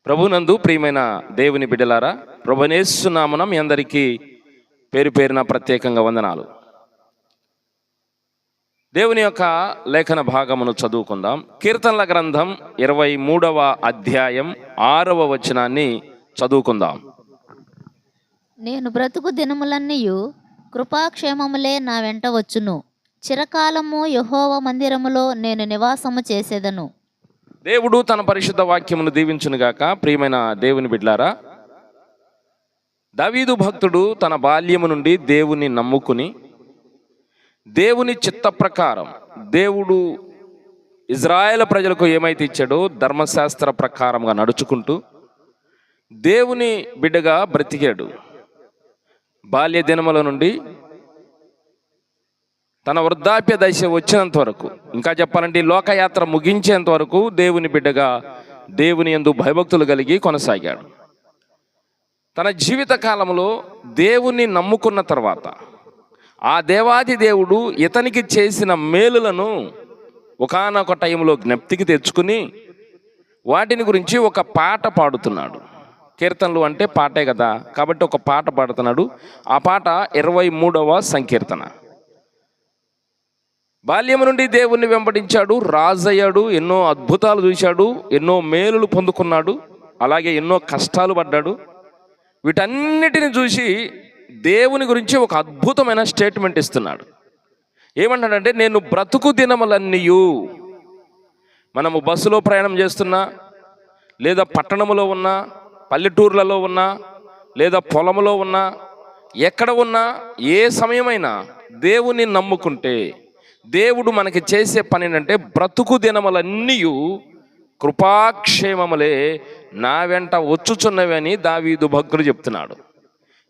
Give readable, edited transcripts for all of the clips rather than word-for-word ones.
ప్రభునందు ప్రియమైన దేవుని బిడ్డలారా, ప్రభునేసు నామమున మీ అందరికీ పేరు పేరున ప్రత్యేకంగా వందనాలు. దేవుని యొక్క లేఖన భాగమును చదువుకుందాం. కీర్తనల గ్రంథం 23వ అధ్యాయం 6వ వచనాన్ని చదువుకుందాం. నేను బ్రతుకు దినములన్నీయు కృపాక్షేమములే నా వెంట వచ్చును. చిరకాలము యెహోవా మందిరములో నేను నివాసము చేసేదను. దేవుడు తన పరిశుద్ధ వాక్యమును దీవించునుగాక. ప్రియమైన దేవుని బిడ్డలారా, దావీదు భక్తుడు తన బాల్యము నుండి దేవుని నమ్ముకుని దేవుని చిత్త ప్రకారం దేవుడు ఇజ్రాయేల్ ప్రజలకు ఏమైతే ఇచ్చాడో ధర్మశాస్త్ర ప్రకారంగా నడుచుకుంటూ దేవుని బిడ్డగా బ్రతికాడు. బాల్య దినముల నుండి తన వృద్ధాప్య దశ వచ్చినంత వరకు, ఇంకా చెప్పాలంటే లోకయాత్ర ముగించేంత వరకు దేవుని బిడ్డగా దేవుని యందు భయభక్తులు కలిగి కొనసాగాడు. తన జీవిత కాలంలో దేవుని నమ్ముకున్న తర్వాత ఆ దేవాది దేవుడు ఇతనికి చేసిన మేలులను ఒకానొక టైంలో జ్ఞప్తికి తెచ్చుకుని వాటిని గురించి ఒక పాట పాడుతున్నాడు. కీర్తనలు అంటే పాటే కదా, కాబట్టి ఒక పాట పాడుతున్నాడు. ఆ పాట 23వ సంకీర్తన. బాల్యము నుండి దేవుణ్ణి వెంబడించాడు, రాజయ్యాడు, ఎన్నో అద్భుతాలు చూశాడు, ఎన్నో మేలులు పొందుకున్నాడు, అలాగే ఎన్నో కష్టాలు పడ్డాడు. వీటన్నిటిని చూసి దేవుని గురించి ఒక అద్భుతమైన స్టేట్మెంట్ ఇస్తున్నాడు. ఏమంటాడంటే, నేను బ్రతుకు దినములన్నీయు, మనము బస్సులో ప్రయాణం చేస్తున్నా, లేదా పట్టణంలో ఉన్నా, పల్లెటూర్లలో ఉన్నా, లేదా పొలంలో ఉన్నా, ఎక్కడ ఉన్నా, ఏ సమయమైనా దేవుని నమ్ముకుంటే దేవుడు మనకి చేసే పని ఏంటంటే, బ్రతుకు దినములన్నీయు కృపాక్షేమములే నా వెంట వచ్చుచున్నవి అని దావీదు భక్తుడు చెప్తున్నాడు.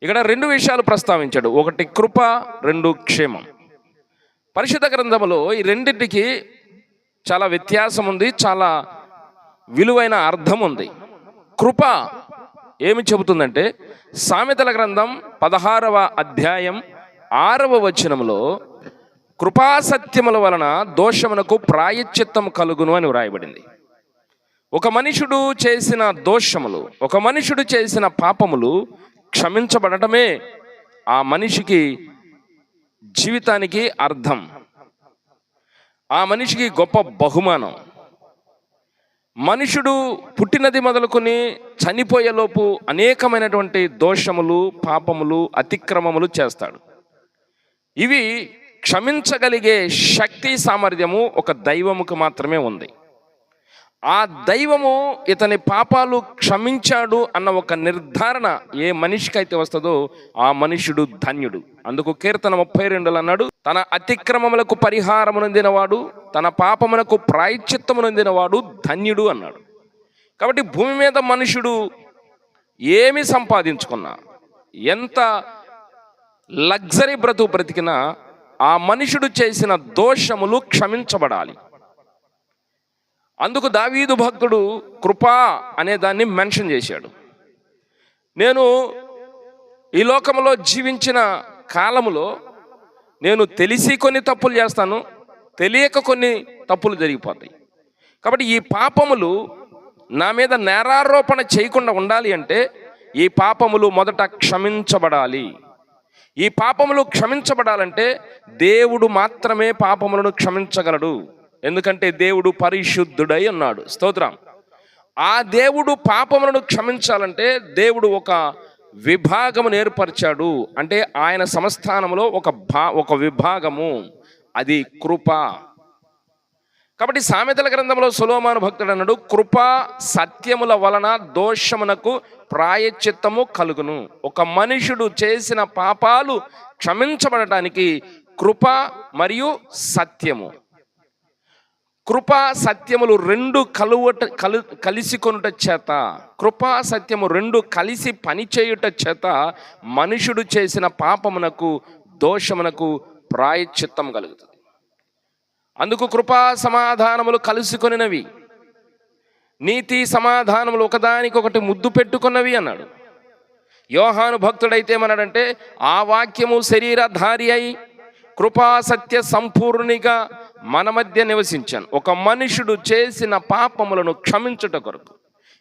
ఇక్కడ రెండు విషయాలు ప్రస్తావించాడు. ఒకటి కృప, రెండు క్షేమం. పరిశుద్ధ గ్రంథంలో ఈ రెండింటికి చాలా వ్యత్యాసం ఉంది, చాలా విలువైన అర్థం ఉంది. కృప ఏమి చెబుతుందంటే, సామెతల గ్రంథం 16వ అధ్యాయం 6వ వచనంలో కృపాసత్యముల వలన దోషమునకు ప్రాయశ్చిత్తం కలుగును అని వ్రాయబడింది. ఒక మనుషుడు చేసిన దోషములు, ఒక మనుషుడు చేసిన పాపములు క్షమించబడటమే ఆ మనిషికి జీవితానికి అర్థం, ఆ మనిషికి గొప్ప బహుమానం. మనుషుడు పుట్టినది మొదలుకొని చనిపోయేలోపు అనేకమైనటువంటి దోషములు, పాపములు, అతిక్రమములు చేస్తాడు. ఇవి క్షమించగలిగే శక్తి, సామర్థ్యము ఒక దైవముకు మాత్రమే ఉంది. ఆ దైవము ఇతని పాపాలు క్షమించాడు అన్న ఒక నిర్ధారణ ఏ మనిషికైతే వస్తుందో ఆ మనుషుడు ధన్యుడు. అందుకు కీర్తన 32 అన్నాడు, తన అతిక్రమములకు పరిహారము నొందినవాడు, తన పాపమునకు ప్రాయశ్చిత్తము నొందినవాడు ధన్యుడు అన్నాడు. కాబట్టి భూమి మీద మనుషుడు ఏమి సంపాదించుకున్నా, ఎంత లగ్జరీ బ్రతికినా ఆ మనుషుడు చేసిన దోషములు క్షమించబడాలి. అందుకు దావీదు భక్తుడు కృప అనే దాన్ని మెన్షన్ చేశాడు. నేను ఈ లోకంలో జీవించిన కాలములో నేను తెలిసి కొన్ని తప్పులు చేస్తాను, తెలియక కొన్ని తప్పులు జరిగిపోతాయి. కాబట్టి ఈ పాపములు నా మీద నేరారోపణ చేయకుండా ఉండాలి అంటే ఈ పాపములు మొదట క్షమించబడాలి. ఈ పాపములు క్షమించబడాలంటే దేవుడు మాత్రమే పాపములను క్షమించగలడు. ఎందుకంటే దేవుడు పరిశుద్ధుడై ఉన్నాడు. స్తోత్రం. ఆ దేవుడు పాపములను క్షమించాలంటే దేవుడు ఒక విభాగమును ఏర్పరిచాడు. అంటే ఆయన సంస్థానంలో ఒక విభాగము, అది కృప. కాబట్టి సామెతల గ్రంథంలో సొలొమోను భక్తుడు అన్నాడు, కృప సత్యముల వలన దోషమునకు ప్రాయశ్చిత్తము కలుగును. ఒక మనుషుడు చేసిన పాపాలు క్షమించబడటానికి కృప మరియు సత్యము, కృప సత్యములు రెండు కలిసి కొనుట చేత, కృపా సత్యము రెండు కలిసి పనిచేయుట చేత మనుషుడు చేసిన పాపమునకు, దోషమునకు ప్రాయశ్చిత్తం కలుగుతుంది. అందుకు కృపా సమాధానములు కలుసుకొనినవి, నీతి సమాధానములు ఒకదానికొకటి ముద్దు పెట్టుకున్నవి అన్నాడు. యోహాను భక్తుడైతే ఏమన్నాడంటే, ఆ వాక్యము శరీరధారి అయి కృపా సత్య సంపూర్ణిగా మన మధ్య నివసించాను. ఒక మనుషుడు చేసిన పాపములను క్షమించుట కొరకు,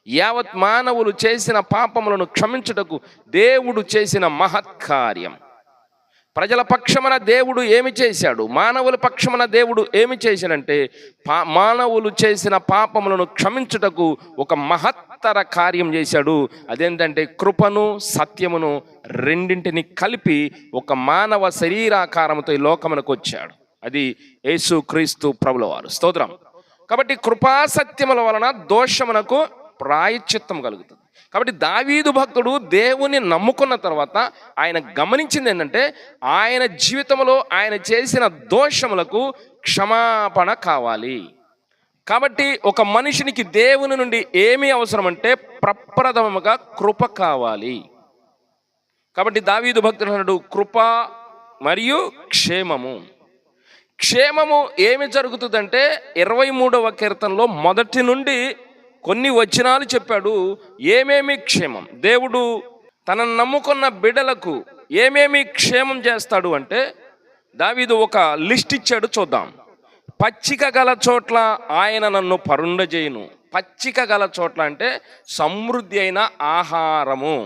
యావత్ మానవులు చేసిన పాపములను క్షమించుటకు దేవుడు చేసిన మహత్కార్యం. ప్రజల పక్షమున దేవుడు ఏమి చేశాడు? మానవుల పక్షమున దేవుడు ఏమి చేశాడంటే మానవులు చేసిన పాపములను క్షమించుటకు ఒక మహత్తర కార్యం చేశాడు. అదేంటంటే కృపను సత్యమును రెండింటిని కలిపి ఒక మానవ శరీరాకారంతో ఈ లోకమునకు వచ్చాడు. అది యేసు క్రీస్తు ప్రభుల వారు. స్తోత్రం. కాబట్టి కృపాసత్యముల వలన దోషమునకు ప్రాయశ్చిత్తం కలుగుతుంది. కాబట్టి దావీదు భక్తుడు దేవుని నమ్ముకున్న తర్వాత ఆయన గమనించింది ఏంటంటే ఆయన జీవితంలో ఆయన చేసిన దోషములకు క్షమాపణ కావాలి. కాబట్టి ఒక మనిషినికి దేవుని నుండి ఏమి అవసరం అంటే ప్రప్రథమముగా కృప కావాలి. కాబట్టి దావీదు భక్తుడు అన్నాడు కృప మరియు క్షేమము. క్షేమము ఏమి జరుగుతుందంటే 23వ కీర్తనలో మొదటి నుండి కొన్ని వచనాలు చెప్పాడు. ఏమేమి క్షేమం, దేవుడు తనను నమ్ముకున్న బిడ్డలకు ఏమేమి క్షేమం చేస్తాడు అంటే దావీదు ఒక లిస్ట్ ఇచ్చాడు, చూద్దాం. పచ్చిక గల చోట్ల ఆయన నన్ను పరుండజేయును. పచ్చిక గల చోట్ల అంటే సమృద్ధి అయిన ఆహారము,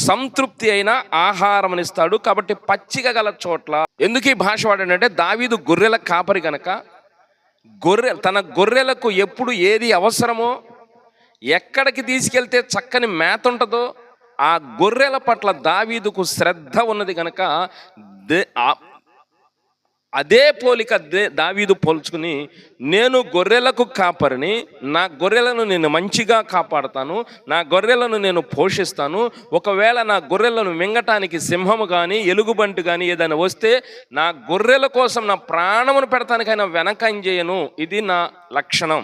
సంతృప్తి అయిన ఆహారం ఇస్తాడు. కాబట్టి పచ్చిక గల చోట్ల ఎందుకు ఈ భాష వాడాడంటే దావీదు గొర్రెల కాపరి గనక తన గొర్రెలకు ఎప్పుడు ఏది అవసరమో, ఎక్కడికి తీసుకెళ్తే చక్కని మేత ఉంటుందో ఆ గొర్రెల పట్ల దావీదుకు శ్రద్ధ ఉన్నది కనుక అదే పోలిక దావీదు పోల్చుకుని నేను గొర్రెలకు కాపరిని, నా గొర్రెలను నేను మంచిగా కాపాడుతాను, నా గొర్రెలను నేను పోషిస్తాను. ఒకవేళ నా గొర్రెలను మింగటానికి సింహము కానీ ఎలుగుబంటి కానీ ఏదైనా వస్తే నా గొర్రెల కోసం నా ప్రాణమును పెడతానికైనా వెనకం చేయను. ఇది నా లక్షణం.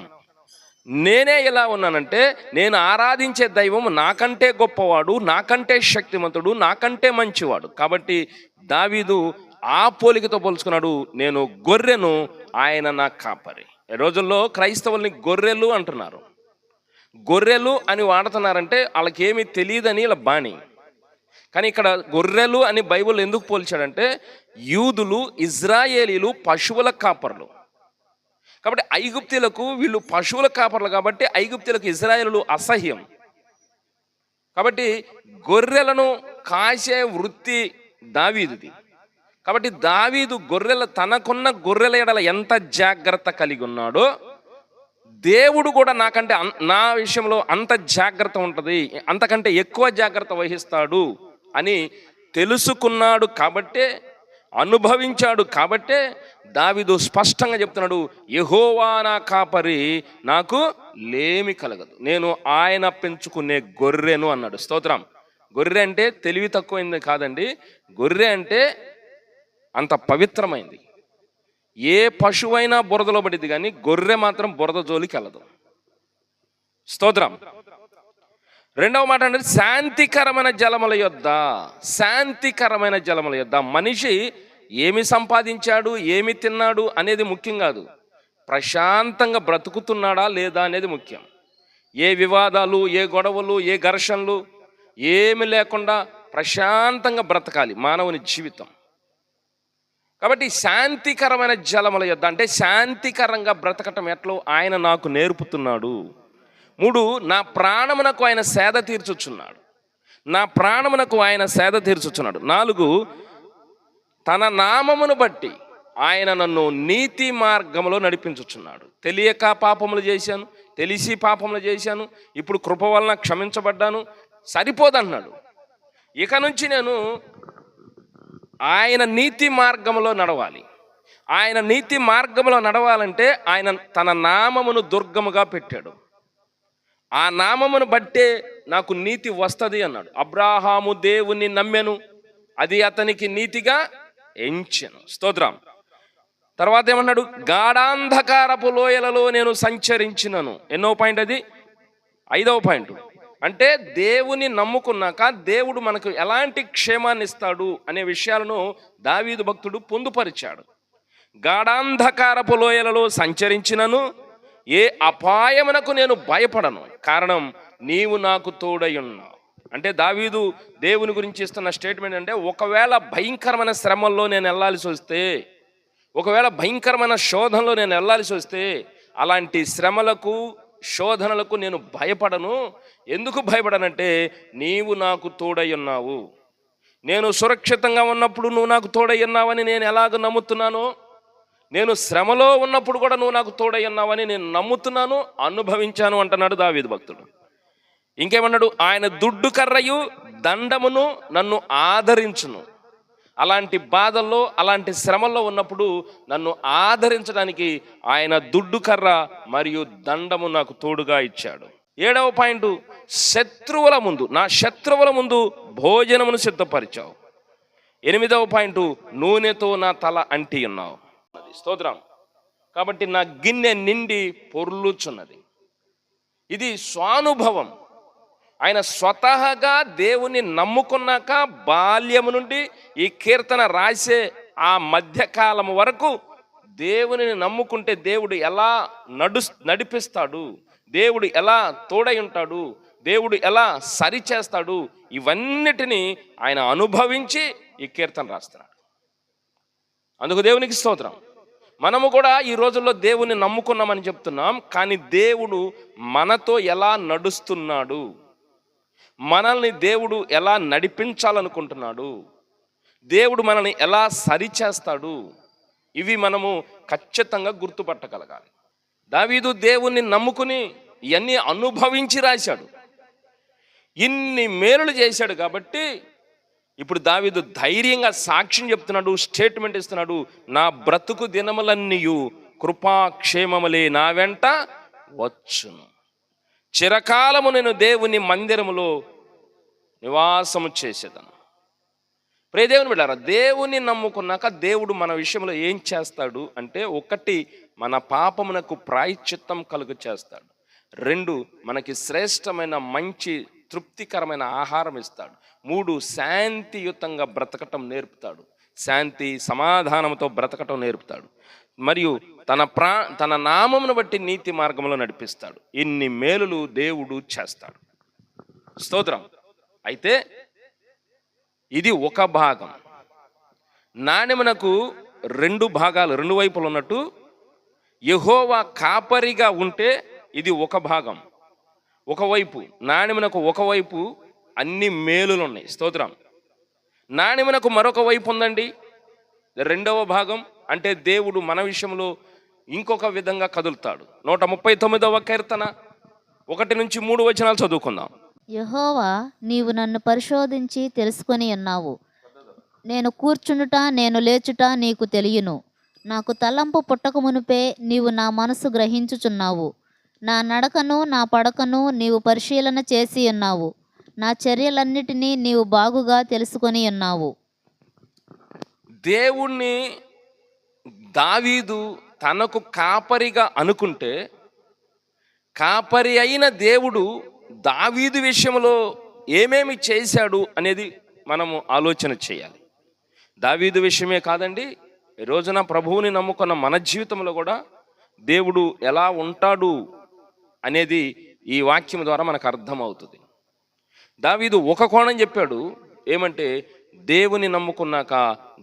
నేనే ఎలా ఉన్నానంటే నేను ఆరాధించే దైవం నాకంటే గొప్పవాడు, నాకంటే శక్తిమంతుడు, నాకంటే మంచివాడు. కాబట్టి దావీదు ఆ పోలికతో పోల్చుకున్నాడు. నేను గొర్రెను, ఆయన నా కాపరి. ఈ రోజుల్లో క్రైస్తవుల్ని గొర్రెలు అంటున్నారు. గొర్రెలు అని వాడుతున్నారంటే వాళ్ళకి ఏమీ తెలియదని ఇలా బాణి. కానీ ఇక్కడ గొర్రెలు అని బైబిల్ ఎందుకు పోల్చాడంటే యూదులు, ఇజ్రాయేలీలు పశువుల కాపర్లు. కాబట్టి ఐగుప్తీలకు వీళ్ళు పశువుల కాపర్లు కాబట్టి ఐగుప్తీలకు ఇజ్రాయేలీలు అసహ్యం. కాబట్టి గొర్రెలను కాసే వృత్తి దావీదుది. కాబట్టి దావీదు తనకున్న గొర్రెల ఎడల ఎంత జాగ్రత్త కలిగి ఉన్నాడో దేవుడు కూడా నా విషయంలో అంత జాగ్రత్త ఉంటుంది, అంతకంటే ఎక్కువ జాగ్రత్త వహిస్తాడు అని తెలుసుకున్నాడు. కాబట్టే అనుభవించాడు. కాబట్టే దావీదు స్పష్టంగా చెప్తున్నాడు, యెహోవా నా కాపరి, నాకు లేమి కలగదు, నేను ఆయన పెంచుకునే గొర్రెను అన్నాడు. స్తోత్రం. గొర్రె అంటే తెలివి తక్కువైంది కాదండి. గొర్రె అంటే అంత పవిత్రమైంది. ఏ పశువైనా బురదలో పడింది కానీ గొర్రె మాత్రం బురద జోలికి వెళ్ళదు. స్తోత్రం. రెండవ మాట అంటే శాంతికరమైన జలముల యొద్ద. శాంతికరమైన జలముల యొద్ద మనిషి ఏమి సంపాదించాడు, ఏమి తిన్నాడు అనేది ముఖ్యం కాదు, ప్రశాంతంగా బ్రతుకుతున్నాడా లేదా అనేది ముఖ్యం. ఏ వివాదాలు, ఏ గొడవలు, ఏ ఘర్షణలు ఏమి లేకుండా ప్రశాంతంగా బ్రతకాలి మానవుని జీవితం. కాబట్టి శాంతికరమైన జలముల యొద్ద అంటే శాంతికరంగా బ్రతకటం ఎట్లో ఆయన నాకు నేర్పుతున్నాడు. 3, నా ప్రాణమునకు ఆయన సేద తీర్చుచున్నాడు. నా ప్రాణమునకు ఆయన సేద తీర్చుచున్నాడు. 4, తన నామమును బట్టి ఆయన నన్ను నీతి మార్గములో నడిపించుచున్నాడు. తెలియక పాపములు చేశాను, తెలిసి పాపములు చేశాను, ఇప్పుడు కృప వలన క్షమించబడ్డాను, సరిపోదన్నాడు. ఇక నుంచి నేను ఆయన నీతి మార్గంలో నడవాలి. ఆయన నీతి మార్గంలో నడవాలంటే ఆయన తన నామమును దుర్గముగా పెట్టాడు. ఆ నామమును బట్టే నాకు నీతి వస్తుంది అన్నాడు. అబ్రాహాము దేవుని నమ్మెను, అది అతనికి నీతిగా ఎంచెను. స్తోత్రం. తర్వాత ఏమన్నాడు? గాఢాంధకారపు లోయలలో నేను సంచరించినను. ఎన్నో పాయింట్ అది? 5వ పాయింట్. అంటే దేవుని నమ్ముకున్నాక దేవుడు మనకు ఎలాంటి క్షేమాన్ని ఇస్తాడు అనే విషయాలను దావీదు భక్తుడు పొందుపరిచాడు. గాఢాంధకారపు లోయలలో సంచరించినను ఏ అపాయమునకు నేను భయపడను, కారణం నీవు నాకు తోడై ఉన్నావు. అంటే దావీదు దేవుని గురించి ఇస్తున్న స్టేట్మెంట్ అంటే ఒకవేళ భయంకరమైన శ్రమల్లో నేను వెళ్ళాల్సి వస్తే, ఒకవేళ భయంకరమైన శోధనలో నేను వెళ్ళాల్సి వస్తే, అలాంటి శ్రమలకు శోధనలకు నేను భయపడను. ఎందుకు భయపడనంటే నీవు నాకు తోడై ఉన్నావు. నేను సురక్షితంగా ఉన్నప్పుడు నువ్వు నాకు తోడై ఉన్నావని నేను ఎలాగ నమ్ముతున్నానో, నేను శ్రమలో ఉన్నప్పుడు కూడా నువ్వు నాకు తోడై ఉన్నావని నేను నమ్ముతున్నాను, అనుభవించాను అంటున్నాడు దావీదు భక్తుడు. ఇంకేమన్నాడు? ఆయన దుడ్డు కర్రయు దండమును నన్ను ఆదరించును. అలాంటి బాధల్లో, అలాంటి శ్రమల్లో ఉన్నప్పుడు నన్ను ఆదరించడానికి ఆయన దుడ్డు కర్ర మరియు దండము నాకు తోడుగా ఇచ్చాడు. 7వ పాయింట్, శత్రువుల ముందు, నా శత్రువుల ముందు భోజనమును సిద్ధపరిచావు. 8వ పాయింట్, నూనెతో నా తల అంటి ఉన్నావు. స్తోత్రం. కాబట్టి నా గిన్నె నిండి పొర్లుచున్నది. ఇది స్వానుభవం. ఆయన స్వతహాగా దేవుని నమ్ముకున్నాక బాల్యము నుండి ఈ కీర్తన రాసే ఆ మధ్యకాలం వరకు దేవుని నమ్ముకుంటే దేవుడు ఎలా నడిపిస్తాడు, దేవుడు ఎలా తోడై ఉంటాడు, దేవుడు ఎలా సరిచేస్తాడు, ఇవన్నిటినీ ఆయన అనుభవించి ఈ కీర్తన రాస్తున్నాడు. అందుకు దేవునికి స్తోత్రం. మనము కూడా ఈ రోజుల్లో దేవుని నమ్ముకున్నామని చెప్తున్నాం, కానీ దేవుడు మనతో ఎలా నడుస్తున్నాడు, మనల్ని దేవుడు ఎలా నడిపించాలనుకుంటున్నాడు, దేవుడు మనల్ని ఎలా సరిచేస్తాడు, ఇవి మనము ఖచ్చితంగా గుర్తుపట్టగలగాలి. దావీదు దేవుణ్ణి నమ్ముకుని ఇవన్నీ అనుభవించి రాశాడు, ఇన్ని మేలులు చేశాడు. కాబట్టి ఇప్పుడు దావీదు ధైర్యంగా సాక్ష్యం చెప్తున్నాడు, స్టేట్మెంట్ ఇస్తున్నాడు. నా బ్రతుకు దినములన్నీయు కృపాక్షేమములే నా వెంట వచ్చును. చిరకాలము నేను దేవుని మందిరములో నివాసము చేసేదను. ప్రియ దేవుని బిడ్డలారా, దేవుని నమ్ముకున్నాక దేవుడు మన విషయంలో ఏం చేస్తాడు అంటే, 1 మన పాపమునకు ప్రాయశ్చిత్తం కలుగు చేస్తాడు. 2 మనకి శ్రేష్టమైన మంచి తృప్తికరమైన ఆహారం ఇస్తాడు. 3 శాంతియుతంగా బ్రతకటం నేర్పుతాడు, శాంతి సమాధానంతో బ్రతకటం నేర్పుతాడు. మరియు తన నామమును బట్టి నీతి మార్గంలో నడిపిస్తాడు. ఇన్ని మేలులు దేవుడు చేస్తాడు. స్తోత్రం. అయితే ఇది ఒక భాగం. నాణెమునకు 2 భాగాలు, 2 వైపులు ఉన్నట్టు యెహోవా కాపరిగా ఉంటే ఇది ఒక భాగం. ఒకవైపు నాణెమునకు ఒకవైపు అన్ని మేలులు ఉన్నాయి. స్తోత్రం. నాణెమునకు మరొక వైపు ఉందండి, 2వ భాగం. అంటే దేవుడు మన విషయంలో ఇంకొక విధంగా కదులుతాడు. 139వ కీర్తన 1-3 వచనాలు చదువుకుందాం. యెహోవా, నీవు నన్ను పరిశోధించి తెలుసుకొని ఉన్నావు. నేను కూర్చుండుట నేను లేచుట నీకు తెలియను. నాకు తలంపు పుట్టక మునుపే నీవు నా మనసు గ్రహించుచున్నావు. నా నడకను నా పడకను నీవు పరిశీలన చేసి ఉన్నావు. నా చర్యలన్నిటినీ నీవు బాగుగా తెలుసుకొని ఉన్నావు. దేవుణ్ణి దావీదు తనకు కాపరిగా అనుకుంటే, కాపరి అయిన దేవుడు దావీదు విషయంలో ఏమేమి చేశాడు అనేది మనము ఆలోచన చేయాలి. దావీదు విషయమే కాదండి, ఈ రోజున ప్రభువుని నమ్ముకున్న మన జీవితంలో కూడా దేవుడు ఎలా ఉంటాడు అనేది ఈ వాక్యం ద్వారా మనకు అర్థమవుతుంది. దావీదు ఒక కోణం చెప్పాడు, ఏమంటే దేవుని నమ్ముకున్నాక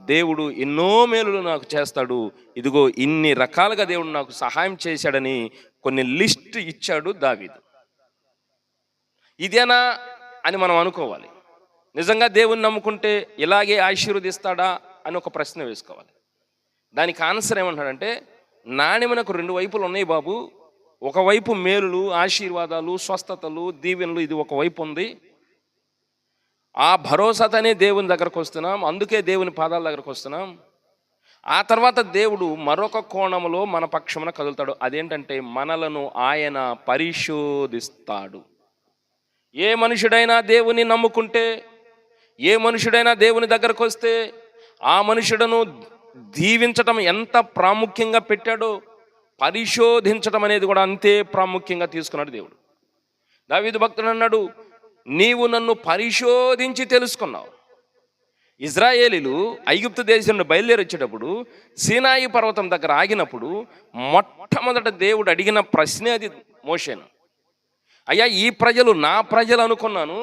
దేవుడు ఎన్నో మేలులు నాకు చేస్తాడు, ఇదిగో ఇన్ని రకాలుగా దేవుడు నాకు సహాయం చేశాడని కొన్ని లిస్ట్ ఇచ్చాడు దావీదు. ఇదేనా అని మనం అనుకోవాలి. నిజంగా దేవుని నమ్ముకుంటే ఇలాగే ఆశీర్వదిస్తాడా అని ఒక ప్రశ్న వేసుకోవాలి. దానికి ఆన్సర్ ఏమంటాడంటే, నాణెమునకు 2 వైపులు ఉన్నాయి బాబు. ఒకవైపు మేలులు, ఆశీర్వాదాలు, స్వస్థతలు, దీవెనలు, ఇది ఒకవైపు ఉంది. ఆ భరోసాతోనే దేవుని దగ్గరకు వస్తున్నాం, అందుకే దేవుని పాదాల దగ్గరకు వస్తున్నాం. ఆ తర్వాత దేవుడు మరొక కోణములో మన పక్షమున కదులుతాడు. అదేంటంటే, మనలను ఆయన పరిశోధిస్తాడు. ఏ మనుషుడైనా దేవుని నమ్ముకుంటే, ఏ మనుషుడైనా దేవుని దగ్గరకు వస్తే ఆ మనుషుడను దీవించటం ఎంత ప్రాముఖ్యంగా పెట్టాడో, పరిశోధించటం అనేది కూడా అంతే ప్రాముఖ్యంగా తీసుకున్నాడు దేవుడు. దావీదు భక్తుడు అన్నాడు, నీవు నన్ను పరిశోధించి తెలుసుకున్నావు. ఇజ్రాయేలీలు ఐగుప్తు దేశం నుండి బయలుదేరి వచ్చేటప్పుడు సీనాయి పర్వతం దగ్గర ఆగినప్పుడు మొట్టమొదట దేవుడు అడిగిన ప్రశ్నే అది మోషేను. అయ్యా, ఈ ప్రజలు నా ప్రజలు అనుకున్నాను,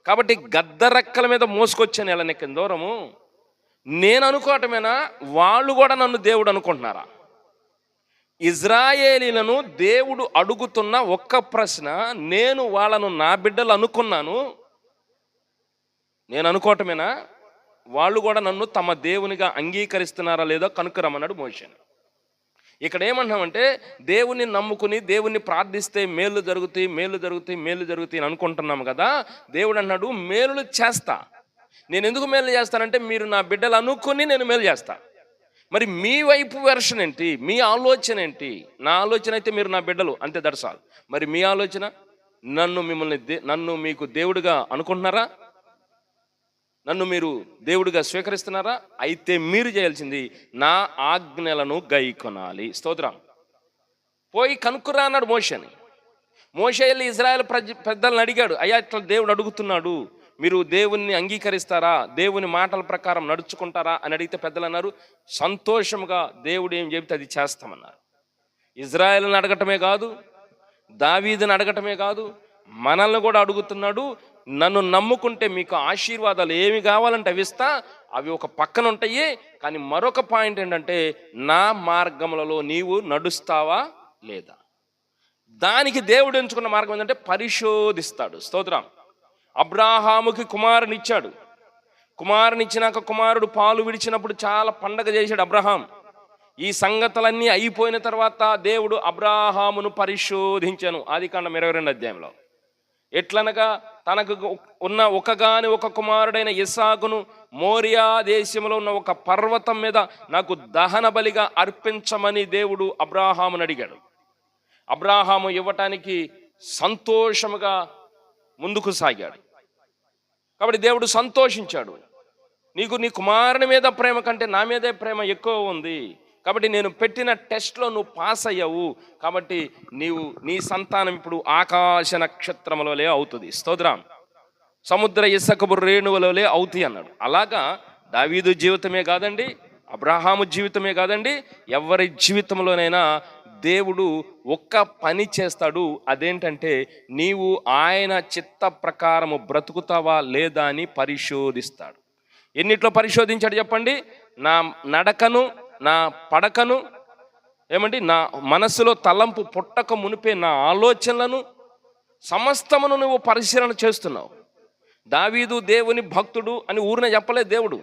కాబట్టి గద్దరెక్కల మీద మోసుకొచ్చాను ఎలా నెక్కిన దూరము. నేను అనుకోవటమేనా, వాళ్ళు కూడా నన్ను దేవుడు అనుకుంటున్నారా? ఇజ్రాయేలీలను దేవుడు అడుగుతున్న ఒక్క ప్రశ్న, నేను వాళ్ళను నా బిడ్డలు అనుకున్నాను, నేను అనుకోవటమేనా, వాళ్ళు కూడా నన్ను తమ దేవునిగా అంగీకరిస్తున్నారా లేదో కనుక్కరమన్నాడు మోషేని. ఇక్కడ ఏమంటున్నామంటే, దేవుని నమ్ముకుని దేవుణ్ణి ప్రార్థిస్తే మేలు జరుగుతాయి, మేలు జరుగుతాయి, మేలు జరుగుతాయి అని అనుకుంటున్నాము కదా. దేవుడు అన్నాడు, మేలులు చేస్తా. నేను ఎందుకు మేలు చేస్తానంటే, మీరు నా బిడ్డలు అనుకుని నేను మేలు చేస్తా. మరి మీ వైపు వెర్షన్ ఏంటి, మీ ఆలోచన ఏంటి? నా ఆలోచన అయితే మీరు నా బిడ్డలు అంతే, దర్శాలు. మరి మీ ఆలోచన, నన్ను మీకు దేవుడిగా అనుకుంటున్నారా? నన్ను మీరు దేవుడిగా స్వీకరిస్తున్నారా? అయితే మీరు చేయాల్సింది నా ఆజ్ఞలను గైకొనాలి. స్తోత్రం. పోయి కనుక్కురా అన్నాడు మోషేని. మోషే వెళ్ళి ఇజ్రాయెల్ పెద్దలను అడిగాడు, అయ్యా ఇట్లా దేవుడు అడుగుతున్నాడు, మీరు దేవుణ్ణి అంగీకరిస్తారా, దేవుని మాటల ప్రకారం నడుచుకుంటారా అని అడిగితే పెద్దలు అన్నారు, సంతోషంగా దేవుడు ఏం చెబితే అది చేస్తామన్నారు. ఇజ్రాయెల్ని అడగటమే కాదు, దావీదుని అడగటమే కాదు, మనల్ని కూడా అడుగుతున్నాడు. నన్ను నమ్ముకుంటే మీకు ఆశీర్వాదాలు ఏమి కావాలంటే అవి ఇస్తా, అవి ఒక పక్కన ఉంటాయి. కానీ మరొక పాయింట్ ఏంటంటే, నా మార్గములలో నీవు నడుస్తావా లేదా? దానికి దేవుడు ఎంచుకున్న మార్గం ఏంటంటే పరిశోధిస్తాడు. స్తోత్రం. అబ్రాహాముకి కుమారునిచ్చాడు. కుమారునిచ్చినాక కుమారుడు పాలు విడిచినప్పుడు చాలా పండగ చేశాడు అబ్రహాం. ఈ సంగతులన్నీ అయిపోయిన తర్వాత దేవుడు అబ్రాహామును పరిశోధించాను. ఆదికాండం 22 అధ్యాయంలో. ఎట్లనగా తనకు ఉన్న ఒకగాని ఒక కుమారుడైన ఇస్సాకును మోరియా దేశంలో ఉన్న ఒక పర్వతం మీద నాకు దహన బలిగా అర్పించమని దేవుడు అబ్రాహామును అడిగాడు. అబ్రాహాము ఇవ్వటానికి సంతోషముగా ముందుకు సాగాడు. కాబట్టి దేవుడు సంతోషించాడు. నీకు నీ కుమారుని మీద ప్రేమ కంటే నా మీదే ప్రేమ ఎక్కువ ఉంది, కాబట్టి నేను పెట్టిన టెస్ట్లో నువ్వు పాస్ అయ్యావు, కాబట్టి నీ సంతానం ఇప్పుడు ఆకాశ నక్షత్రములవలే అవుతుంది. స్తోత్రం. సముద్ర ఇసకబు రేణువులవలే అవుతాయి అన్నాడు. అలాగా దావీదు జీవితమే కాదండి, అబ్రహాము జీవితమే కాదండి, ఎవరి జీవితంలోనైనా దేవుడు ఒక్క పని చేస్తాడు. అదేంటంటే, నీవు ఆయన చిత్త ప్రకారము బ్రతుకుతావా లేదా అని పరిశోధిస్తాడు. ఎన్నిట్లో పరిశోధించాడు చెప్పండి? నా నడకను, నా పడకను, ఏమండి, నా మనసులో తలంపు పుట్టక మునిపే నా ఆలోచనలను సమస్తమును నువ్వు పరిశీలన చేస్తున్నావు. దావీదు దేవుని భక్తుడు అని ఊరినే చెప్పలేదు దేవుడు.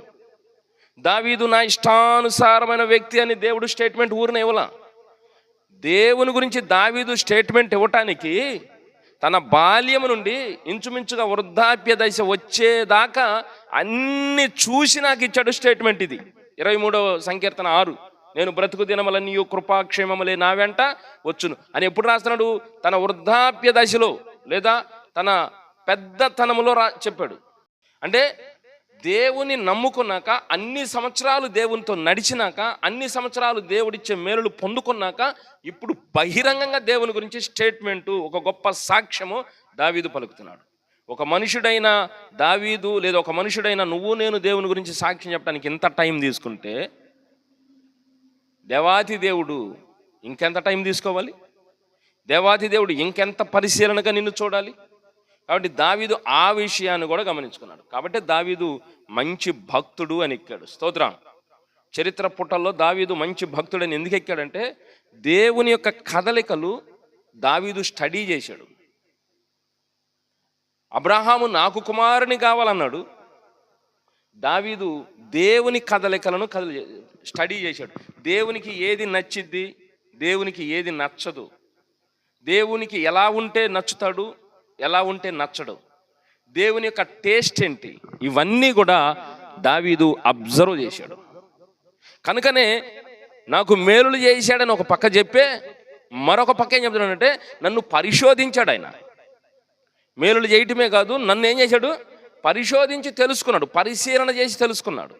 దావీదు నా ఇష్టానుసారమైన వ్యక్తి అని దేవుడు స్టేట్మెంట్ ఊరినే ఇవ్వలా. దేవుని గురించి దావీదు స్టేట్మెంట్ ఇవ్వటానికి తన బాల్యము నుండి ఇంచుమించుగా వృద్ధాప్య దశ వచ్చేదాకా అన్ని చూసి నాకు ఇచ్చాడు స్టేట్మెంట్. ఇది 23వ సంకీర్తన 6. నేను బ్రతుకు దినములన్నీ కృపాక్షేమములే నా వెంట వచ్చును అని ఎప్పుడు రాస్తున్నాడు? తన వృద్ధాప్య దశలో లేదా తన పెద్దతనములో చెప్పాడు. అంటే దేవుని నమ్ముకున్నాక, అన్ని సంవత్సరాలు దేవునితో నడిచినాక, అన్ని సంవత్సరాలు దేవుడిచ్చే మేలులు పొందుకున్నాక, ఇప్పుడు బహిరంగంగా దేవుని గురించి స్టేట్మెంటు, ఒక గొప్ప సాక్ష్యము దావీదు పలుకుతున్నాడు. ఒక మనుషుడైన దావీదు లేదా ఒక మనుషుడైన నువ్వు నేను దేవుని గురించి సాక్ష్యం చెప్పడానికి ఇంత టైం తీసుకుంటే, దేవాతి దేవుడు ఇంకెంత టైం తీసుకోవాలి? దేవాతి దేవుడు ఇంకెంత పరిశీలనగా నిన్ను చూడాలి? కాబట్టి దావీదు ఆ విషయాన్ని కూడా గమనించుకున్నాడు. కాబట్టి దావీదు మంచి భక్తుడు అని ఎక్కాడు. స్తోత్రం. చరిత్ర పుటల్లో దావీదు మంచి భక్తుడు అని ఎందుకు ఎక్కాడంటే, దేవుని యొక్క కదలికలు దావీదు స్టడీ చేశాడు. అబ్రహాము నాకు కుమారుని కావాలన్నాడు, దావీదు దేవుని కదలికలను స్టడీ చేశాడు. దేవునికి ఏది నచ్చిద్ది, దేవునికి ఏది నచ్చదు, దేవునికి ఎలా ఉంటే నచ్చుతాడు, ఎలా ఉంటే నచ్చడు, దేవుని యొక్క టేస్ట్ ఏంటి, ఇవన్నీ కూడా దావీదు అబ్జర్వ్ చేశాడు. కనుకనే నాకు మేలులు చేశాడని ఒక పక్క చెప్పే, మరొక పక్క ఏం చెప్తున్నాడంటే నన్ను పరిశోధించాడు. ఆయన మేలులు చేయటమే కాదు, నన్ను ఏం చేశాడు? పరిశోధించి తెలుసుకున్నాడు, పరిశీలన చేసి తెలుసుకున్నాడు.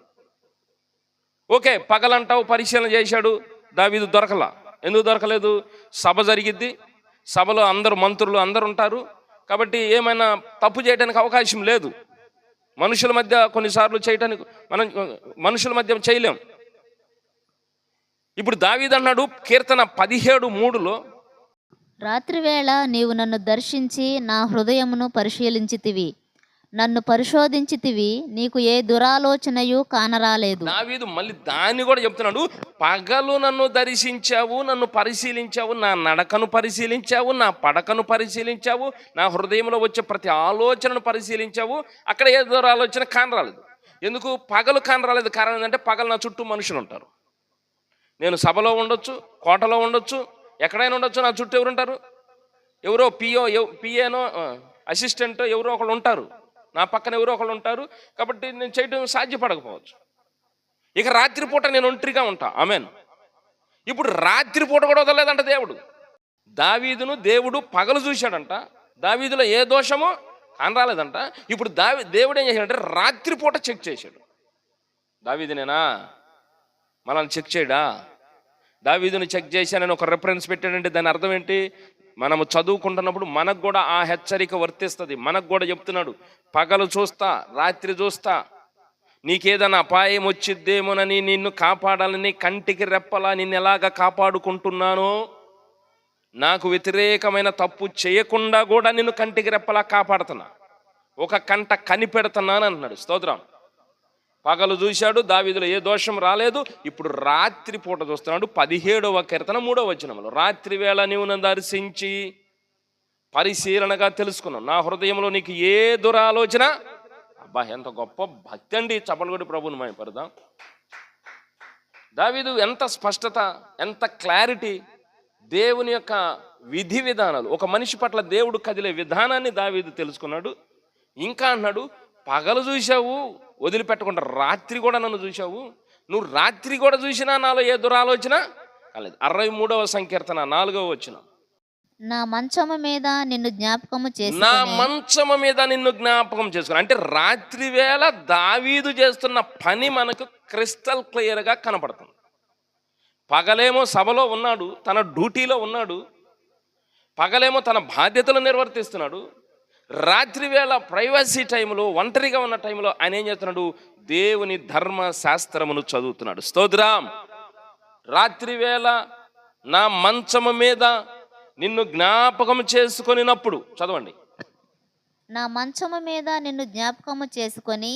ఓకే, పగలంటావు పరిశీలన చేశాడు, దావీదు దొరకలా. ఎందుకు దొరకలేదు? సభ జరిగిద్ది, సభలో అందరూ మంత్రులు అందరు ఉంటారు, కాబట్టి ఏమైనా తప్పు చేయడానికి అవకాశం లేదు. మనుషుల మధ్య కొన్నిసార్లు చేయటానికి మనం మనుషుల మధ్య చేయలేం. ఇప్పుడు దావీదు అన్నాడు కీర్తన 17:3లో, రాత్రివేళ నీవు నన్ను దర్శించి నా హృదయమును పరిశీలించితివి, నన్ను పరిశోధించితివి, నీకు ఏ దురాలోచనయు కానరాలేదు. దావీదు మళ్ళీ దాన్ని కూడా చెప్తున్నాడు. పగలు నన్ను దర్శించావు, నన్ను పరిశీలించావు, నా నడకను పరిశీలించావు, నా పడకను పరిశీలించావు, నా హృదయంలో వచ్చే ప్రతి ఆలోచనను పరిశీలించావు. అక్కడ ఏ దురాలోచన కానరాలేదు. ఎందుకు పగలు కానరాలేదు? కారణం ఏంటంటే పగలు నా చుట్టూ మనుషులు ఉంటారు. నేను సభలో ఉండొచ్చు, కోటలో ఉండొచ్చు, ఎక్కడైనా ఉండొచ్చు. నా చుట్టూ ఎవరు ఉంటారు? ఎవరో పిఏనో అసిస్టెంట్ ఎవరో ఒకళ్ళు ఉంటారు, నా పక్కన ఎవరో ఒకళ్ళు ఉంటారు. కాబట్టి నేను చేయడం సాధ్యపడకపోవచ్చు. ఇక రాత్రిపూట నేను ఒంటరిగా ఉంటా. ఆమెన్. ఇప్పుడు రాత్రిపూట కూడా వదలలేదంట దేవుడు. దావీదును దేవుడు పగలు చూశాడంట. దావీదులో ఏ దోషమో కానరాలేదంట. ఇప్పుడు దేవుడు ఏం చేశాడంటే రాత్రిపూట చెక్ చేశాడు. దావీదునేనా? మనల్ని చెక్ చేయడా? దావీదుని చెక్ చేశానని ఒక రెఫరెన్స్ పెట్టాడంటే దాని అర్థం ఏంటి? మనము చదువుకుంటున్నప్పుడు మనకు కూడా ఆ హెచ్చరిక వర్తిస్తుంది. మనకు కూడా చెప్తున్నాడు, పగలు చూస్తా, రాత్రి చూస్తా, నీకేదైనా అపాయం వచ్చిద్దేమోనని నిన్ను కాపాడాలని కంటికి రెప్పలా నిన్ను ఎలాగ కాపాడుకుంటున్నానో, నాకు వ్యతిరేకమైన తప్పు చేయకుండా కూడా నిన్ను కంటికి రెప్పలా కాపాడుతున్నా, ఒక కంట కనిపెడుతున్నాను అంటున్నాడు. స్తోత్రం. పగలు చూశాడు, దావీదులో ఏ దోషం రాలేదు. ఇప్పుడు రాత్రి పూట చూస్తున్నాడు. 17వ కీర్తన 3వ వచనంలో, రాత్రి వేళ నీవు నన్ను దర్శించి పరిశీలనగా తెలుసుకున్నావు, నా హృదయంలో నీకు ఏ దురాలోచన. అబ్బా, ఎంత గొప్ప భక్తి అండి! చపలగొడి ప్రభుని మహిమపడదాం. దావీదు ఎంత స్పష్టత, ఎంత క్లారిటీ! దేవుని యొక్క విధి విధానాలు, ఒక మనిషి పట్ల దేవుడు కదిలే విధానాన్ని దావీదు తెలుసుకున్నాడు. ఇంకా అన్నాడు, పగలు చూశావు వదిలిపెట్టకుండా రాత్రి కూడా నన్ను చూశావు. నువ్వు రాత్రి కూడా చూసినా నాలో ఏ దురాలోచన కాలేదు. 63వ సంకీర్తన 4వ వచనం, నా మంచము మీద నిన్ను జ్ఞాపకము చేసి, నా మంచము మీద నిన్ను జ్ఞాపకం చేసుకుని. అంటే రాత్రి వేళ దావీదు చేస్తున్న పని మనకు క్రిస్టల్ క్లియర్గా కనపడుతుంది. పగలేమో సభలో ఉన్నాడు, తన డ్యూటీలో ఉన్నాడు, పగలేమో తన బాధ్యతలు నిర్వర్తిస్తున్నాడు. రాత్రి వేళ ప్రైవసీ టైంలో, ఒంటరిగా ఉన్న టైంలో ఆయన ఏం చేస్తున్నాడు? దేవుని ధర్మశాస్త్రమును చదువుతున్నాడు. స్తోత్రం. రాత్రి వేళ నా మంచము మీద నిన్ను జ్ఞాపకం చేసుకొనినప్పుడు, చదవండి, నా మంచము మీద నిన్ను జ్ఞాపకము చేసుకొని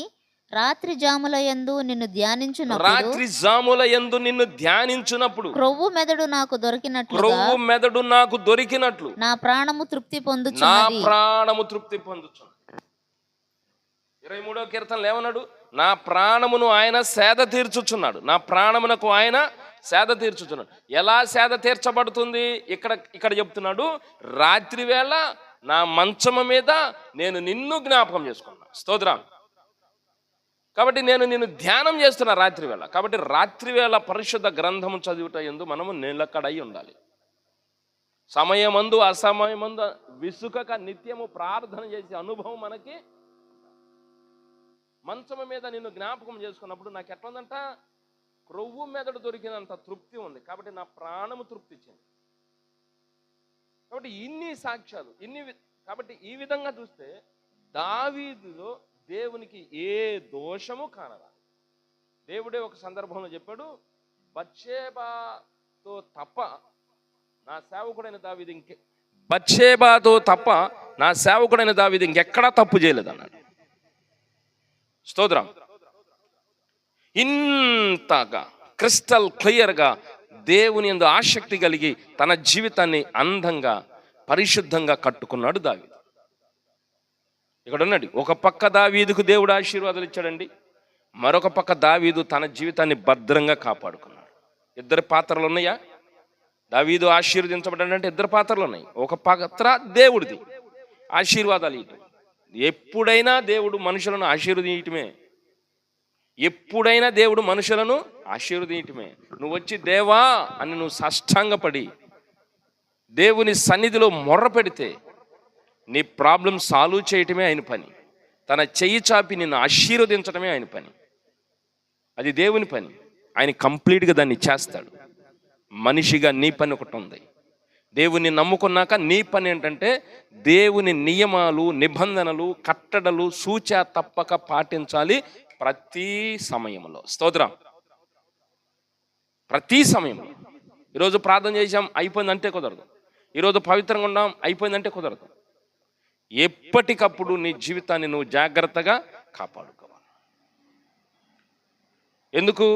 రాత్రి జాముల యందు నిన్ను ధ్యానించునప్పుడు, రాత్రి జాముల యందు నిన్ను ధ్యానించునప్పుడు క్రొవ్వు మెదడు నాకు దొరికినట్లు, క్రొవ్వు మెదడు నాకు దొరికినట్లు నా ప్రాణము తృప్తి నా పొందుచున్నది. ప్రాణము తృప్తి పొందుచున్నది. 23వ కీర్తనలో ఏమన్నాడు? నా ప్రాణమును ఆయన సేద తీర్చుచున్నాడు, నా ప్రాణమునకు ఆయన సేద తీర్చుచున్నాడు. ఎలా సేద తీర్చబడుతుంది? ఇక్కడ చెప్తున్నాడు, రాత్రి వేళ నా మంచము మీద నేను నిన్ను జ్ఞాపకం చేసుకున్నా. స్తోత్రం. కాబట్టి నేను నిన్ను ధ్యానం చేస్తున్నా రాత్రి వేళ. కాబట్టి రాత్రి వేళ పరిశుద్ధ గ్రంథము చదువుట యందు మనము నిలకడై ఉండాలి. సమయమందు అసమయమందు విసుకక నిత్యము ప్రార్థన చేసే అనుభవం మనకి. మంచము మీద నిన్ను జ్ఞాపకం చేసుకున్నప్పుడు నాకు ఎట్లుందంట? క్రొవ్వు మెదడు దొరికినంత తృప్తి ఉంది. కాబట్టి నా ప్రాణము తృప్తి ఇచ్చింది. కాబట్టి ఇన్ని సాక్ష్యాలు, కాబట్టి ఈ విధంగా చూస్తే దావీదులో దేవునికి ఏ దోషము కానరా. దేవుడే ఒక సందర్భంలో చెప్పాడు, బత్షెబాతో తప్ప నా సేవకుడైన దావీదు బత్షెబాతో తప్ప నా సేవకుడైన దావీదు ఇంకెక్కడా తప్పు చేయలేదు అన్నాడు. స్తోత్రం. ఇంతగా క్రిస్టల్ క్లియర్గా దేవుని యందు ఆసక్తి కలిగి తన జీవితాన్ని అందంగా పరిశుద్ధంగా కట్టుకున్నాడు దావీదు. ఇక్కడ ఉన్నాడు. ఒక పక్క దావీదుకు దేవుడు ఆశీర్వాదాలు ఇచ్చాడండి, మరొక పక్క దావీదు తన జీవితాన్ని భద్రంగా కాపాడుకున్నాడు. ఇద్దరు పాత్రలు ఉన్నాయా? దావీదు ఆశీర్వదించబడ్డాడంటే ఇద్దరు పాత్రలు ఉన్నాయి. ఒక పాత్ర దేవుడిది, ఆశీర్వాదాలు ఇవ్వటం. ఎప్పుడైనా దేవుడు మనుషులను ఆశీర్వదించటమే, ఎప్పుడైనా దేవుడు మనుషులను ఆశీర్వదించటమే. నువ్వు వచ్చి దేవా అని నువ్వు సాష్టాంగపడి దేవుని సన్నిధిలో మొర్ర పెడితే నీ ప్రాబ్లం సాల్వ్ చేయటమే ఆయన పని. తన చెయ్యి చాపి నిన్ను ఆశీర్వదించడమే ఆయన పని. అది దేవుని పని. ఆయన కంప్లీట్గా దాన్ని చేస్తాడు. మనిషిగా నీ పని ఒకటి ఉంది. దేవుని నమ్ముకున్నాక నీ పని ఏంటంటే దేవుని నియమాలు, నిబంధనలు, కట్టడలు సూచా తప్పక పాటించాలి ప్రతి సమయంలో. స్తోత్రం. ప్రతి సమయంలో. ఈరోజు ప్రార్థన చేసాం అయిపోయిందంటే కుదరదు. ఈరోజు పవిత్రంగా ఉన్నాం అయిపోయిందంటే కుదరదు. ఎప్పటికప్పుడు నీ జీవితాన్ని నువ్వు జాగ్రత్తగా కాపాడుకోవాలి. ఎందుకు?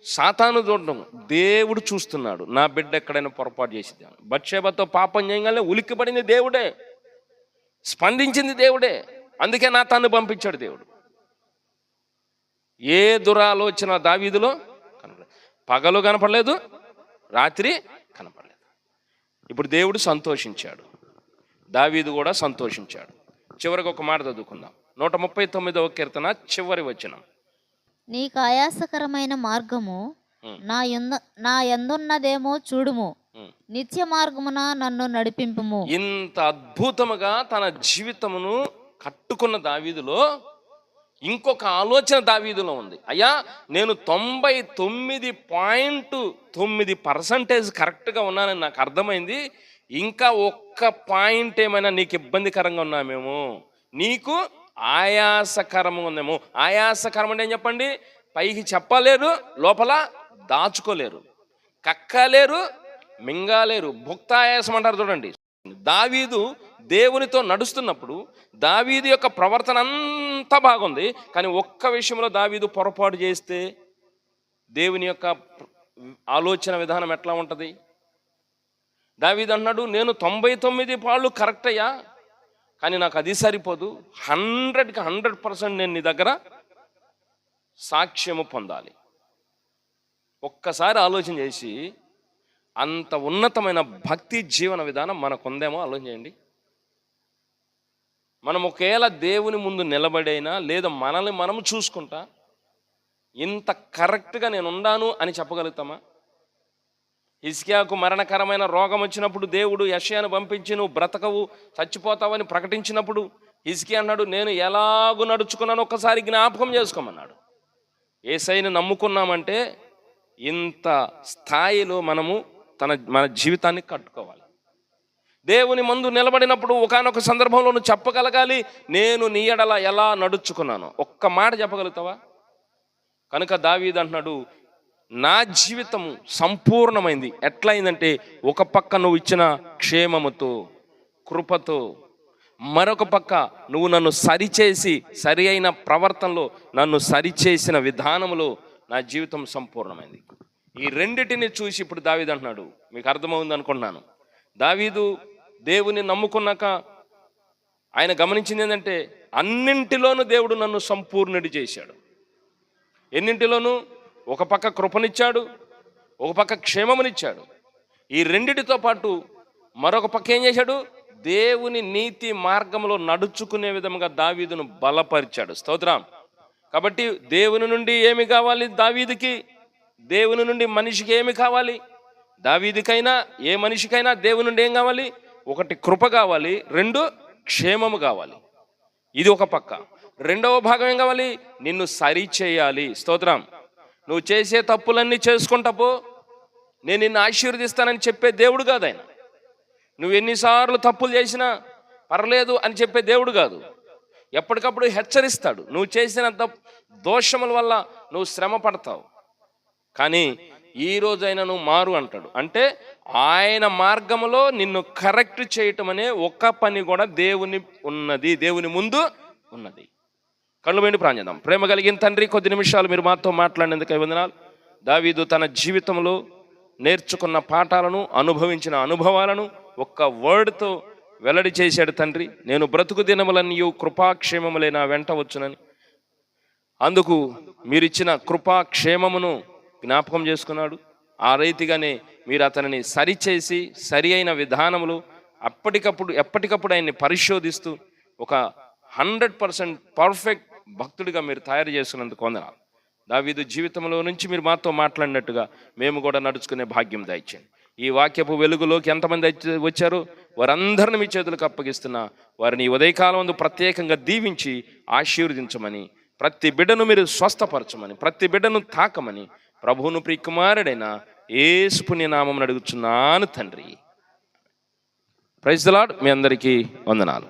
సాతాను చూడడం, దేవుడు చూస్తున్నాడు. నా బిడ్డ ఎక్కడైనా పొరపాటు చేసింది. బత్షెబతో పాపం చేయగానే ఉలిక్కిపడింది దేవుడే, స్పందించింది దేవుడే. అందుకే నాతాను పంపించాడు దేవుడు. ఏ దురాలోచన దావీదులో కనపడలేదు. పగలు కనపడలేదు, రాత్రి కనపడలేదు. ఇప్పుడు దేవుడు సంతోషించాడు, దావీదు కూడా సంతోషించాడు. చివరికి ఒక మాట చదువుకుందాం. 139వ కీర్తన చివరి వచనం. నీకు ఆయాసకరమైన మార్గము నా యందున్నదేమో చూడుము, నిత్య మార్గమున నన్ను నడిపింపుము. ఇంత అద్భుతముగా తన జీవితమును కట్టుకున్న దావీదులో ఇంకొక ఆలోచన దావీదులో ఉంది. అయ్యా, నేను 99.9% కరెక్ట్గా ఉన్నానని నాకు అర్థమైంది. ఇంకా ఒక్క పాయింట్ ఏమైనా నీకు ఇబ్బందికరంగా ఉన్నామేమో, నీకు ఆయాసకరంగా ఉందేమో. ఆయాసకరం అంటే ఏం చెప్పండి? పైకి చెప్పలేరు, లోపల దాచుకోలేరు, కక్కలేరు, మింగాలేరు. భుక్తాయాసం అంటారు చూడండి. దావీదు దేవునితో నడుస్తున్నప్పుడు దావీదు యొక్క ప్రవర్తన అంతా బాగుంది. కానీ ఒక్క విషయంలో దావీదు పొరపాటు చేస్తే దేవుని యొక్క ఆలోచన విధానం ఎట్లా ఉంటుంది? దావీదు అన్నాడు, నేను 99 పాళ్ళు కరెక్ట్ అయ్యా, కానీ నాకు అది సరిపోదు. 100కి 100% నేను నీ దగ్గర సాక్ష్యము పొందాలి. ఒక్కసారి ఆలోచన చేసి, అంత ఉన్నతమైన భక్తి జీవన విధానం మనకుందేమో ఆలోచన చేయండి. మనం ఒకవేళ దేవుని ముందు నిలబడైనా లేదా మనల్ని మనం చూసుకుంటా ఇంత కరెక్ట్గా నేను ఉన్నాను అని చెప్పగలుగుతామా? హిజ్కియాకు మరణకరమైన రోగం వచ్చినప్పుడు దేవుడు యెషయాను పంపించి నువ్వు బ్రతకవు, చచ్చిపోతావని ప్రకటించినప్పుడు హిజ్కియా అన్నాడు, నేను ఎలాగూ నడుచుకున్నాను ఒక్కసారి జ్ఞాపకం చేసుకోమన్నాడు. యేసయ్యను నమ్ముకున్నామంటే ఇంత స్థాయిలో మనము మన జీవితాన్ని కట్టుకోవాలి. దేవుని ముందు నిలబడినప్పుడు ఒకానొక సందర్భంలో నువ్వు చెప్పగలగాలి, నేను నీ ఎడల ఎలా నడుచుకున్నాను. ఒక్క మాట చెప్పగలుగుతావా? కనుక దావీదు అంటున్నాడు, నా జీవితము సంపూర్ణమైంది. ఎట్లయిందంటే, ఒక పక్క నువ్వు ఇచ్చిన క్షేమముతో, కృపతో, మరొక పక్క నువ్వు నన్ను సరిచేసి సరి అయిన ప్రవర్తనలో నన్ను సరిచేసిన విధానములో నా జీవితం సంపూర్ణమైంది. ఈ రెండిటిని చూసి ఇప్పుడు దావీదు అంటున్నాడు. మీకు అర్థమవుంది అనుకుంటున్నాను. దావీదు దేవుని నమ్ముకున్నాక ఆయన గమనించింది ఏంటంటే, అన్నింటిలోనూ దేవుడు నన్ను సంపూర్ణుడి చేశాడు. ఎన్నింటిలోనూ? ఒక పక్క కృపనిచ్చాడు, ఒక పక్క క్షేమమునిచ్చాడు. ఈ రెండిటితో పాటు మరొక పక్క ఏం చేశాడు? దేవుని నీతి మార్గంలో నడుచుకునే విధంగా దావీదును బలపరిచాడు. స్తోత్రం. కాబట్టి దేవుని నుండి ఏమి కావాలి దావీదుకి? దేవుని నుండి మనిషికి ఏమి కావాలి? దావీదుకైనా ఏ మనిషికైనా దేవుని నుండి ఏం కావాలి? ఒకటి కృప కావాలి, 2 క్షేమము కావాలి. ఇది ఒక పక్క. రెండవ భాగం ఏం కావాలి? నిన్ను సరి చేయాలి. స్తోత్రం. నువ్వు చేసే తప్పులన్నీ చేసుకుంటాపో, నేను నిన్ను ఆశీర్వదిస్తానని చెప్పే దేవుడు కాదు ఆయన. నువ్వు ఎన్నిసార్లు తప్పులు చేసినా పర్లేదు అని చెప్పే దేవుడు కాదు. ఎప్పటికప్పుడు హెచ్చరిస్తాడు. నువ్వు చేసిన దోషముల వల్ల నువ్వు శ్రమ పడతావు, కానీ ఈ రోజైనా నువ్వు మారు అంటాడు. అంటే ఆయన మార్గంలో నిన్ను కరెక్ట్ చేయటం అనే ఒక్క పని కూడా దేవుని ముందు ఉన్నది. కళ్ళు వెండి ప్రార్థిద్దాం. ప్రేమ కలిగిన తండ్రి, కొద్ది నిమిషాలు మీరు మాతో మాట్లాడినందుకు వందనాలు. దావీదు తన జీవితంలో నేర్చుకున్న పాఠాలను, అనుభవించిన అనుభవాలను ఒక్క వర్డ్తో వెల్లడి చేశాడు. తండ్రి, నేను బ్రతుకు దినములన్నీ కృపాక్షేమములే నా వెంట వచ్చునని, అందుకు మీరిచ్చిన కృపాక్షేమమును జ్ఞాపకం చేసుకున్నాడు. ఆ రీతిగానే మీరు అతనిని సరిచేసి సరి అయిన విధానములు ఎప్పటికప్పుడు ఆయన్ని పరిశోధిస్తూ ఒక 100% పర్ఫెక్ట్ భక్తుడిగా మీరు తయారు చేసుకున్నందుకు వందనాలు. దావీదు జీవితంలో నుంచి మీరు మాతో మాట్లాడినట్టుగా మేము కూడా నడుచుకునే భాగ్యం దయచేయండి. ఈ వాక్యపు వెలుగులోకి ఎంతమంది వచ్చారో వారందరిని మీ చేతులకు అప్పగిస్తున్నా. వారిని ఉదయకాలం ముందు ప్రత్యేకంగా దీవించి ఆశీర్వదించమని, ప్రతి బిడ్డను మీరు స్వస్థపరచమని, ప్రతి బిడ్డను తాకమని ప్రభువును ప్రియకుమారుడైన యేసు పుణ్యనామమున అడుగుచున్నాను తండ్రి. Praise the lord. మీ అందరికీ వందనాలు.